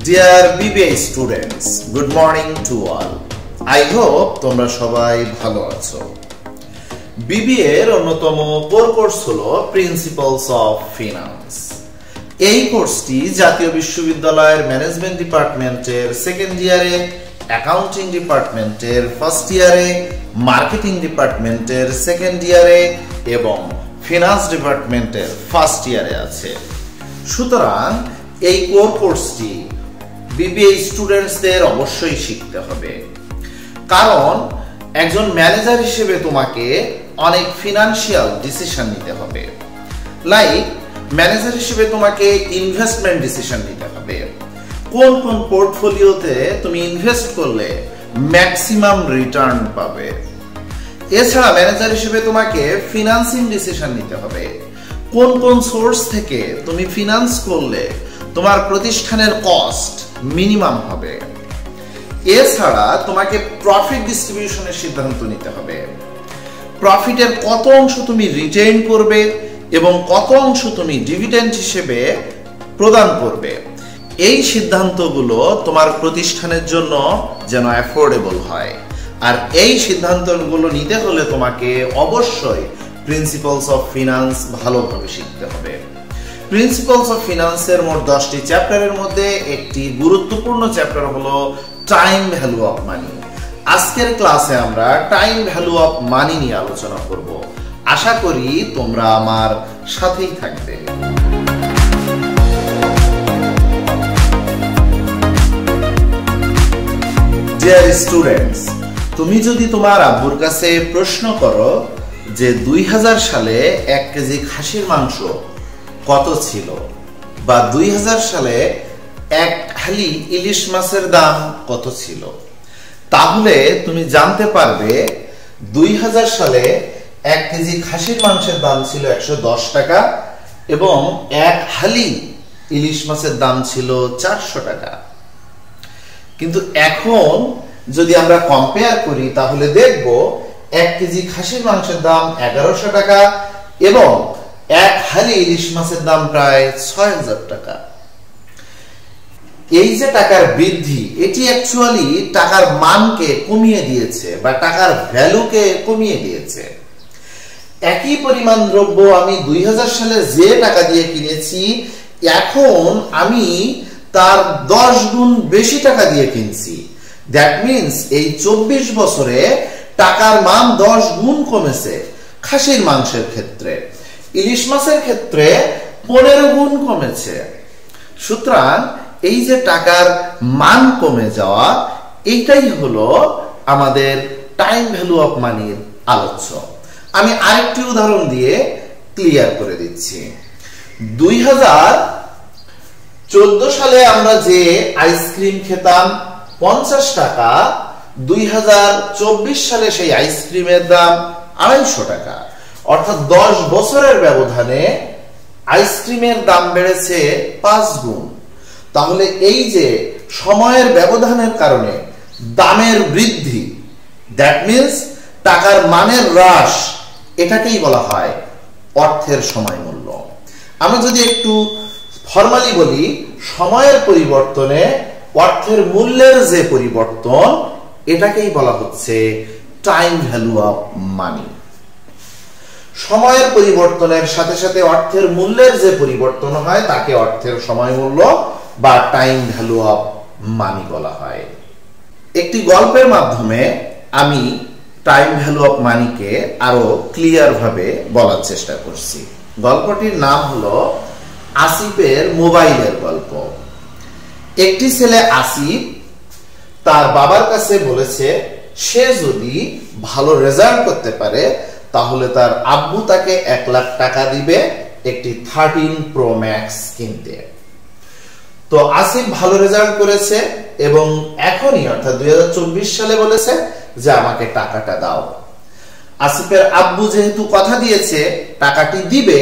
Dear BBA students, good morning to all. I hope তোমরা সবাই ভালো আছো। BBA এর অন্যতম কোর কোর্স হলো প্রিন্সিপালস অফ ফিনান্স। এই কোর্সটি জাতীয় বিশ্ববিদ্যালয়ের ম্যানেজমেন্ট ডিপার্টমেন্টের সেকেন্ড ইয়ারে, অ্যাকাউন্টিং ডিপার্টমেন্টের ফার্স্ট ইয়ারে, মার্কেটিং ডিপার্টমেন্টের সেকেন্ড ইয়ারে এবং ফিনান্স ডিপার্টমেন্টের ফার্স্ট ইয়ারে আছে। সুতরাং এই কোর কোর্সটি বিবিএ স্টুডেন্টসদের অবশ্যই শিখতে হবে, কারণ একজন ম্যানেজার হিসেবে তোমাকে অনেক ফিনান্সিয়াল ডিসিশন নিতে হবে। লাইক ম্যানেজার হিসেবে তোমাকে ইনভেস্টমেন্ট ডিসিশন নিতে হবে, কোন কোন পোর্টফোলিওতে তুমি ইনভেস্ট করলে ম্যাক্সিমাম রিটার্ন পাবে। এছাড়া ম্যানেজার হিসেবে তোমাকে ফিনান্সিং ডিসিশন নিতে হবে, কোন কোন সোর্স থেকে তুমি ফিনান্স করলে তোমার প্রতিষ্ঠানের কস্ট মিনিমাম হবে। এছাড়া তোমাকে প্রফিট ডিস্ট্রিবিউশনের সিদ্ধান্ত নিতে হবে, প্রফিটের কত অংশ তুমি রিটেইন করবে এবং কত অংশ তুমি ডিভিডেন্ড হিসেবে প্রদান করবে। এই সিদ্ধান্তগুলো তোমার প্রতিষ্ঠানের জন্য যেন অ্যাফোর্ডেবল হয়, আর এই সিদ্ধান্তগুলো নিতে হলে তোমাকে অবশ্যই প্রিন্সিপালস অফ ফিনান্স ভালোভাবে শিখতে হবে। প্রিন্সিপালস অফ ফিনান্সের মোট 10টি চ্যাপ্টারের মধ্যে একটি গুরুত্বপূর্ণ চ্যাপ্টার হলো টাইম ভ্যালু অফ মানি। আজকের ক্লাসে আমরা টাইম ভ্যালু অফ মানি নিয়ে আলোচনা করব। আশা করি তোমরা আমার সাথেই থাকবে। ডিয়ার স্টুডেন্টস, তুমি যদি তোমার আব্বুর কাছে প্রশ্ন করো যে 2000 সালে 1 কেজি খাসির মাংস কত ছিল, বা 2000 সালে এক হালি ইলিশ মাছের দাম কত ছিল, তাহলে তুমি জানতে পারবে 2000 সালে 1 কেজি খাসির মাংসের দাম ছিল 110 টাকা এবং এক হালি ইলিশ মাছের দাম ছিল 400 টাকা। কিন্তু এখন যদি আমরা কম্পেয়ার করি তাহলে দেখব 1 কেজি খাসির মাংসের দাম 1100 টাকা এবং এক হালি ইলিশ মাছের দাম প্রায় 6000 টাকা। এই যে টাকার বৃদ্ধি, এটি অ্যাকচুয়ালি টাকার মানকে কমিয়ে দিয়েছে বা টাকার ভ্যালুকে কমিয়ে দিয়েছে। একই পরিমাণ দ্রব্য আমি 2000 সালে যে টাকা দিয়ে কিনেছি, এখন আমি তার 10 গুণ বেশি টাকা দিয়ে কিনছি। দ্যাট মিন্স এই 24 বছরে টাকার মান 10 গুণ কমেছে খাসির মাংসের ক্ষেত্রে, ইলিশ মাছের ক্ষেত্রে 15 গুণ কমেছে। সুতরাং এই যে টাকার মান কমে যাওয়া, এইটাই হলো আমাদের টাইম ভ্যালু অফ মানির আলোচ্য। আমি আরেকটি উদাহরণ দিয়ে ক্লিয়ার করে দিচ্ছি। 2014 সালে আমরা যে আইসক্রিম খেতাম 50 টাকা, 2024 সালে সেই আইসক্রিমের দাম 250 টাকা। অর্থাৎ 10 বছরের ব্যবধানে আইসক্রিমের দাম বেড়েছে 5 গুণ। তাহলে এই যে সময়ের ব্যবধানের কারণে দামের বৃদ্ধি, দ্যাট মিন্স টাকার মানের হ্রাস, এটাকেই বলা হয় অর্থের সময় মূল্য। আমরা যদি একটু ফর্মালি বলি, সময়ের পরিবর্তনে অর্থের মূল্যের যে পরিবর্তন, এটাকেই বলা হচ্ছে টাইম ভ্যালু অফ মানি। সময়ের পরিবর্তনের সাথে সাথে অর্থের মূল্যের যে পরিবর্তন হয় তাকে অর্থের সময় মূল্য বা টাইম ভ্যালু অফ মানি বলা হয়। একটি গল্পের মাধ্যমে আমি টাইম ভ্যালু অফ মানিকে আরো ক্লিয়ার ভাবে বলার চেষ্টা করছি। গল্পটির নাম হলো আসিফের মোবাইলের গল্প। একটি ছেলে আসিফ তার বাবার কাছে বলেছে সে যদি ভালো রেজাল্ট করতে পারে তাহলে তার আব্বু তাকে 1 লাখ টাকা দিবে একটি 13 Pro Max কিনতে। তো আসিফ ভালো রেজাল্ট করেছে এবং এখনই অর্থাৎ 2024 সালে বলেছে যে আমাকে টাকাটা দাও। আসিফের আব্বু যেহেতু কথা দিয়েছে টাকাটি দিবে,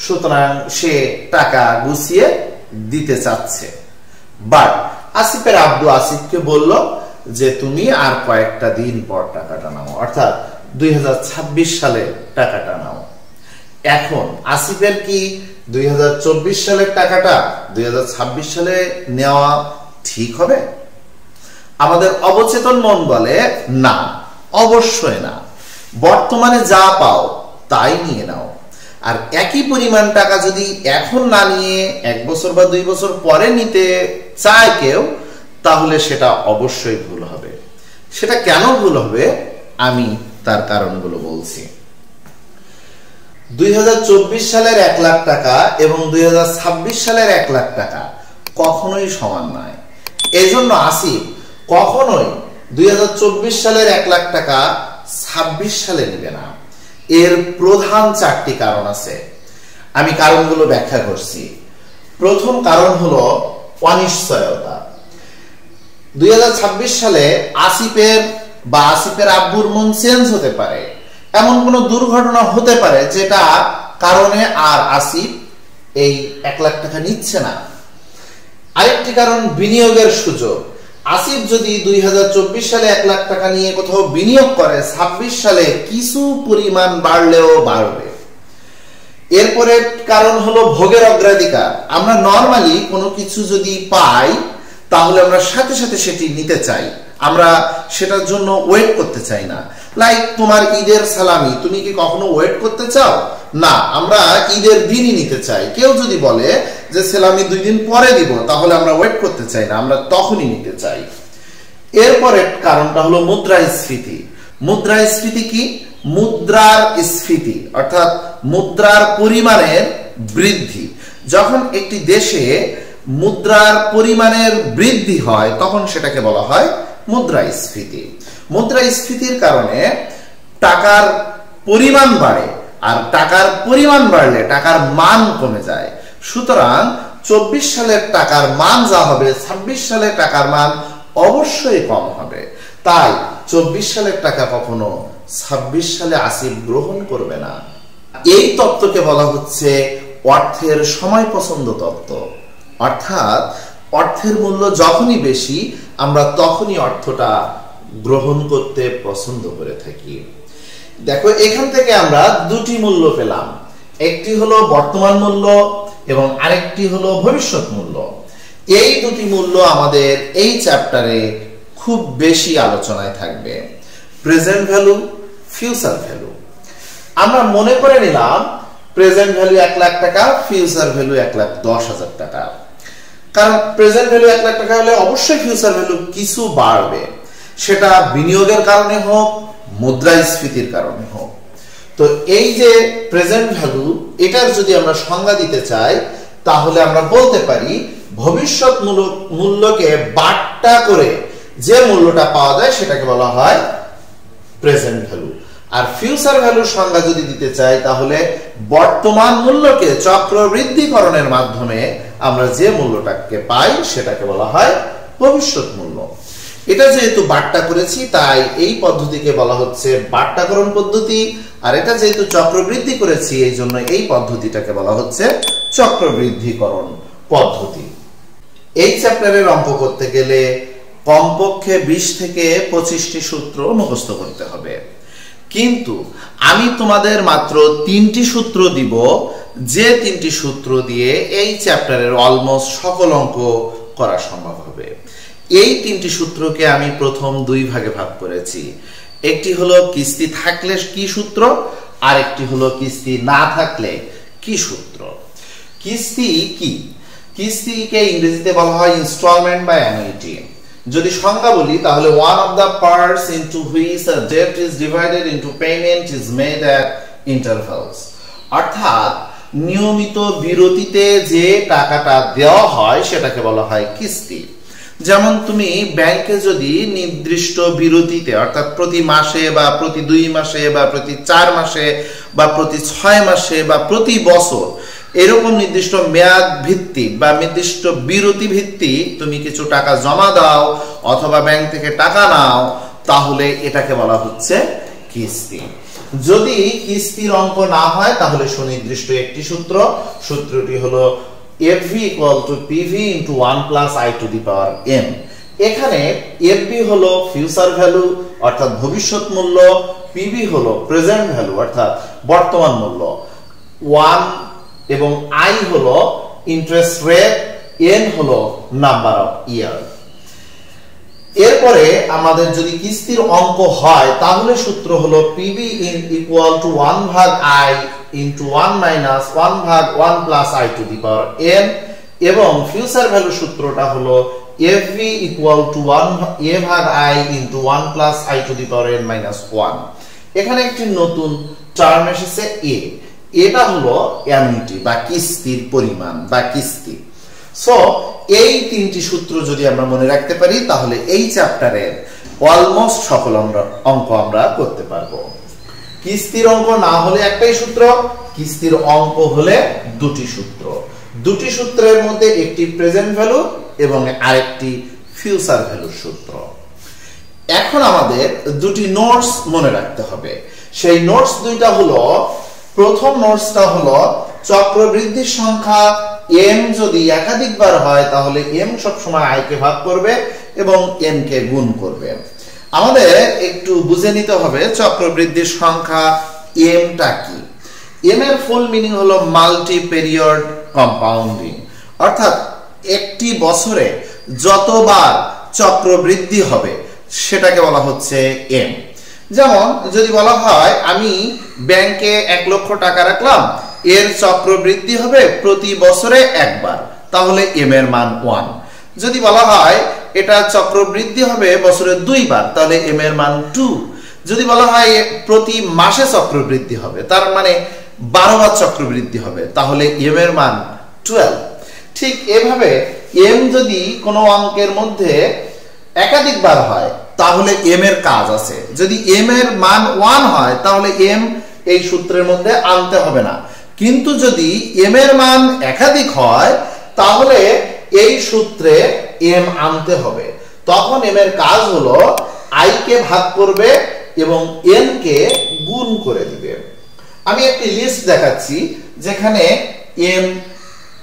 সুতরাং সে টাকা গুছিয়ে দিতে চাচ্ছে। বাট আসিফের আব্বু আসিফকে বলল যে তুমি আর কয়েকটা দিন পর টাকাটা নাও, অর্থাৎ 2026 সালে টাকাটা নাও। এখন আসিফের কি 2024 সালের টাকাটা 2026 সালে নেওয়া ঠিক হবে? আমাদের অবচেতন মন বলে না, অবশ্যই না, বর্তমানে যা পাও তাই নিয়ে নাও। আর একই পরিমাণ টাকা যদি এখন না নিয়ে 1 বছর বা 2 বছর পরে নিতে চায় কেউ, তাহলে সেটা অবশ্যই ভুল হবে। সেটা কেন ভুল হবে আমি তার কারণগুলো বলছি। 2024 সালের 1 লাখ টাকা এবং 2026 সালের 1 লাখ টাকা কখনোই সমান নয়। এই জন্য আসিফ কখনোই 2024 সালের 1 লাখ টাকা 26 সালে নেবে না। এর প্রধান 4টি কারণ আছে, আমি কারণগুলো ব্যাখ্যা করছি। প্রথম কারণ হলো অনিশ্চয়তা। 2026 সালে আসিফের আব্বুর মন চেঞ্জ হতে পারে, এমন কোনো দুর্ঘটনা হতে পারে যেটা কারণে আর আসিফ এই 1 লাখ টাকা নিচ্ছে না। আরেকটি কারণ বিনিয়োগের সুযোগ। আসিফ যদি 2024 সালে 1 লাখ টাকা নিয়ে কোথাও বিনিয়োগ করে, 26 সালে কিছু পরিমাণ বাড়লেও বাড়বে। এরপরে কারণ হলো ভোগের অগ্রাধিকার। আমরা নরমালি কোনো কিছু যদি পাই তাহলে আমরা সাথে সাথে সেটি নিতে চাই, আমরা সেটার জন্য ওয়েট করতে চাই না। লাইক তোমার ঈদের সালামি, তুমি কি কখনো ওয়েট করতে চাও? না, আমরা ঈদের দিনই নিতে চাই। কেউ যদি বলে যে সালামি 2 দিন পরে দিব, তাহলে আমরা ওয়েট করতে চাই না, আমরা তখনই নিতে চাই। এরপরে কারণটা হলো মুদ্রাস্ফীতি। মুদ্রাস্ফীতি কি? মুদ্রার স্ফীতি অর্থাৎ মুদ্রার পরিমাণের বৃদ্ধি। যখন একটি দেশে মুদ্রার পরিমাণের বৃদ্ধি হয় তখন সেটাকে বলা হয় মুদ্রাস্ফীতি। মুদ্রাস্ফীতির কারণে টাকার পরিমাণ বাড়ে, আর টাকার পরিমাণ বাড়লে টাকার মান কমে যায়। সুতরাং 24 সালের টাকার মান যা হবে, 26 সালের টাকার মান অবশ্যই কম হবে। তাই 24 সালের টাকা কখনো 26 সালে আসিফ গ্রহণ করবে না। এই তত্ত্বকে বলা হচ্ছে অর্থের সময় পছন্দ তত্ত্ব। অর্থাৎ অর্থের মূল্য যখনই বেশি, আমরা তখনই অর্থটা গ্রহণ করতে পছন্দ করে থাকি। দেখো, এখান থেকে আমরা 2টি মূল্য পেলাম, একটি হলো বর্তমান মূল্য এবং আরেকটি হলো ভবিষ্যৎ মূল্য। এই 2টি মূল্য আমাদের এই চ্যাপ্টারে খুব বেশি আলোচনায় থাকবে, প্রেজেন্ট ভ্যালু, ফিউচার ভ্যালু। আমরা মনে করে নিলাম প্রেজেন্ট ভ্যালু 1 লাখ টাকা, ফিউচার ভ্যালু 1,10,000 টাকা। কারণ প্রেজেন্ট ভ্যালু 1 লাখ টাকা হলে অবশ্যই ফিউচার ভ্যালু কিছু বাড়বে, সেটা বিনিয়োগের কারণে হোক, মুদ্রাস্ফীতির কারণে হোক। তো এই যে প্রেজেন্ট ভ্যালু, এটার যদি আমরা সংজ্ঞা দিতে চাই তাহলে আমরা বলতে পারি ভবিষ্যৎ মূল্যকে বাট্টা করে যে মূল্যটা পাওয়া যায় সেটাকে বলা হয় প্রেজেন্ট ভ্যালু। আর ফিউচার ভ্যালুর সংজ্ঞা যদি দিতে চাই তাহলে বর্তমান মূল্যকে চক্রবৃদ্ধিকরণের মাধ্যমে আমরা যে মূল্যটাকে পাই সেটাকে বলা হয় ভবিষ্যৎ মূল্য। এটা যেহেতু বাট্টা করেছি তাই এই পদ্ধতিকে বলা হচ্ছে বাট্টাকরণ পদ্ধতি, আর এটা যেহেতু চক্রবৃদ্ধি করেছি এই জন্য এই পদ্ধতিটাকে বলা হচ্ছে চক্রবৃদ্ধিকরণ পদ্ধতি। এই চ্যাপ্টারের অঙ্ক করতে গেলে কমপক্ষে 20 থেকে 25টি সূত্র মুখস্থ করতে হবে, কিন্তু আমি তোমাদের মাত্র 3টি সূত্র দিব, যে 3টি সূত্র দিয়ে এই চ্যাপ্টারের অলমোস্ট সকল অঙ্ক করা সম্ভব হবে। এই 3টি সূত্রকে আমি প্রথম 2 ভাগে ভাগ করেছি। একটি হলো কিস্তি থাকলে কি সূত্র, আর একটি হলো কিস্তি না থাকলে কি সূত্র। কিস্তি কি? কিস্তিকে ইংরেজিতে বলা হয় ইনস্টলমেন্ট বা অ্যানুইটি। যদি সংজ্ঞা বলি তাহলে one of the parts into which a debt is divided into payment is made at intervals। অর্থাৎ নিয়মিত বিরতিতে যে টাকাটা দেওয়া হয় সেটাকে বলা হয় কিস্তি। যেমন তুমি ব্যাংকে যদি নির্দিষ্ট বিরতিতে অর্থাৎ প্রতি মাসে বা প্রতি 2 মাসে বা প্রতি 4 মাসে বা প্রতি 6 মাসে বা প্রতি বছর এরকম নির্দিষ্ট মেয়াদ ভিত্তিক বা নির্দিষ্ট বিরতি ভিত্তিক তুমি কিছু টাকা জমা দাও অথবা ব্যাংক থেকে টাকা নাও, তাহলে এটাকে বলা হচ্ছে কিস্তি। যদি কিস্তির অঙ্ক না হয় তাহলে সুনির্দিষ্ট একটি সূত্র, সূত্রটি হলো FV = PV × 1 + I to the power n। এখানে FV হলো ফিউচার ভ্যালু অর্থাৎ ভবিষ্যৎ মূল্য, PV হলো প্রেজেন্ট ভ্যালু অর্থাৎ বর্তমান মূল্য, 1 এবং I হলো ইন্টারেস্ট রেট n হলো নাম্বার অফ ইয়ার। এরপরে আমাদের যদি কিস্তির অঙ্ক হয় তাহলে সূত্র হলো PV ইকুয়াল টু 1 ভাগ i ইনটু 1 মাইনাস 1 ভাগ 1 plus i to the power n, এবং ফিউচার ভ্যালু সূত্রটা হলো FV ইকুয়াল টু 1 a ভাগ i into 1 plus i to the power n minus 1। এখানে একটি নতুন টার্ম এসেছে a, এটা হলো অ্যানুইটি বা কিস্তির পরিমাণ বা কিস্তি। সো এই তিনটি সূত্র যদি আমরা মনে রাখতে পারি তাহলে এই চ্যাপ্টারের অলমোস্ট সকল অঙ্ক আমরা করতে পারবো। কিস্তির অঙ্ক না হলে একটাই সূত্র, কিস্তির অঙ্ক হলে দুটি সূত্র। দুটি সূত্রের মধ্যে একটি প্রেজেন্ট ভ্যালু এবং আরেকটি ফিউচার ভ্যালুর সূত্র। এখন আমাদের দুটি নোটস মনে রাখতে হবে। সেই নোটস দুইটা হলো, প্রথম নোটসটা হলো চক্রবৃদ্ধির সংখ্যা m যদি একাধিকবার হয় তাহলে m সবসময় i কে ভাগ করবে এবং n কে গুণ করবে। আমাদের একটু বুঝে নিতে হবে চক্রবৃদ্ধির সংখ্যা m টা কি। m এর ফুল মিনিং হলো মাল্টি পিরিয়ড কম্পাউন্ডিং, অর্থাৎ একটি বছরে যতবার চক্রবৃদ্ধি হবে সেটাকে বলা হচ্ছে m। যেমন যদি বলা হয় আমি ব্যাংকে 1 লক্ষ টাকা রাখলাম, এর চক্রবৃদ্ধি হবে প্রতি বছরে একবার, তাহলে m এর মান 1। যদি বলা হয় এটা চক্রবৃদ্ধি হবে বছরে 2 বার, তাহলে m এর মান 2। যদি বলা হয় প্রতি মাসে চক্রবৃদ্ধি হবে, তার মানে 12 বার চক্রবৃদ্ধি হবে, তাহলে m এর মান 12। ঠিক এভাবে m যদি কোনো অঙ্কের মধ্যে একাধিকবার হয় তাহলে m এর কাজ আছে। যদি m এর মান 1 হয় তাহলে m এই সূত্রের মধ্যে আনতে হবে না, কিন্তু যদি m এর মান একাধিক হয় তাহলে এই সূত্রে m আনতে হবে। তখন m এর কাজ হলো i কে ভাগ করবে এবং n কে গুণ করে দিবে। আমি একটি লিস্ট দেখাচ্ছি যেখানে m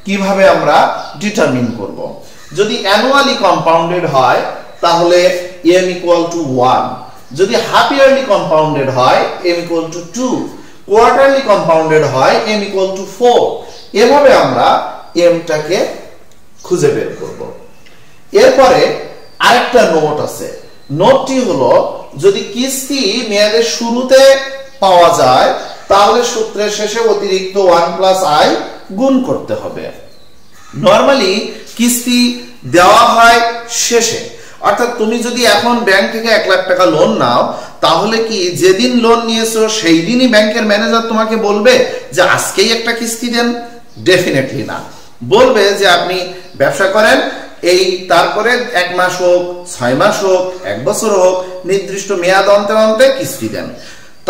কিভাবে আমরা ডিটারমিন করব। যদি অ্যানুয়ালি কম্পাউন্ডেড হয় তাহলে m ইকুয়াল টু 1, যদি হাফ ইয়ারলি কম্পাউন্ডেড হয় m equal to 2, quarterly compounded হয় m ইকুয়াল টু 4। এভাবে আমরা m টাকে খুঁজে বের করব। এরপরে আরেকটা নোট আছে, নোটটি হলো যদি কিস্তি মেয়াদের শুরুতে পাওয়া যায় তাহলে সূত্রের শেষে অতিরিক্ত 1 প্লাস i গুণ করতে হবে। নরমালি কিস্তি দেওয়া হয় শেষে, অর্থাৎ তুমি যদি এখন ব্যাংক থেকে 1 লাখ টাকা লোন নাও তাহলে কি যেদিন লোন নিয়েছো সেই দিনই ব্যাংকের ম্যানেজার তোমাকে বলবে যে আজকেই একটা কিস্তি দেন? ডেফিনেটলি না। বলবে যে আপনি ব্যবসা করেন, এই তারপরে 1 মাস হোক, 6 মাস হোক, 1 বছর হোক, নির্দিষ্ট মেয়াদ অন্তে অন্তে কিস্তি দেন।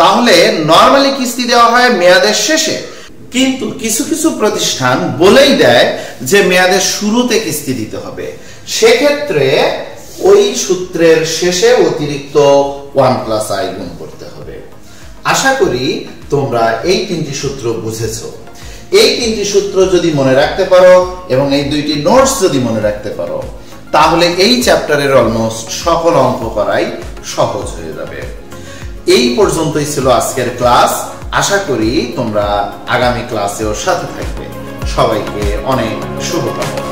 তাহলে নরমালি কিস্তি দেওয়া হয় মেয়াদের শেষে, কিন্তু কিছু কিছু প্রতিষ্ঠান বলেই দেয় যে মেয়াদের শুরুতে কিস্তি দিতে হবে। সেক্ষেত্রে ওই সূত্রের শেষে অতিরিক্ত 1 প্লাস i গুণ করতে হবে। আশা করি তোমরা এই তিনটি সূত্র বুঝেছো। এই তিনটি সূত্র যদি মনে রাখতে পারো এবং এই দুইটি নোটস যদি মনে রাখতে পারো তাহলে এই চ্যাপ্টারের অলমোস্ট সকল অঙ্ক করাই সহজ হয়ে যাবে। এই পর্যন্তই ছিল আজকের ক্লাস। আশা করি তোমরা আগামী ক্লাসেও সাথে থাকবে। সবাইকে অনেক শুভকামনা।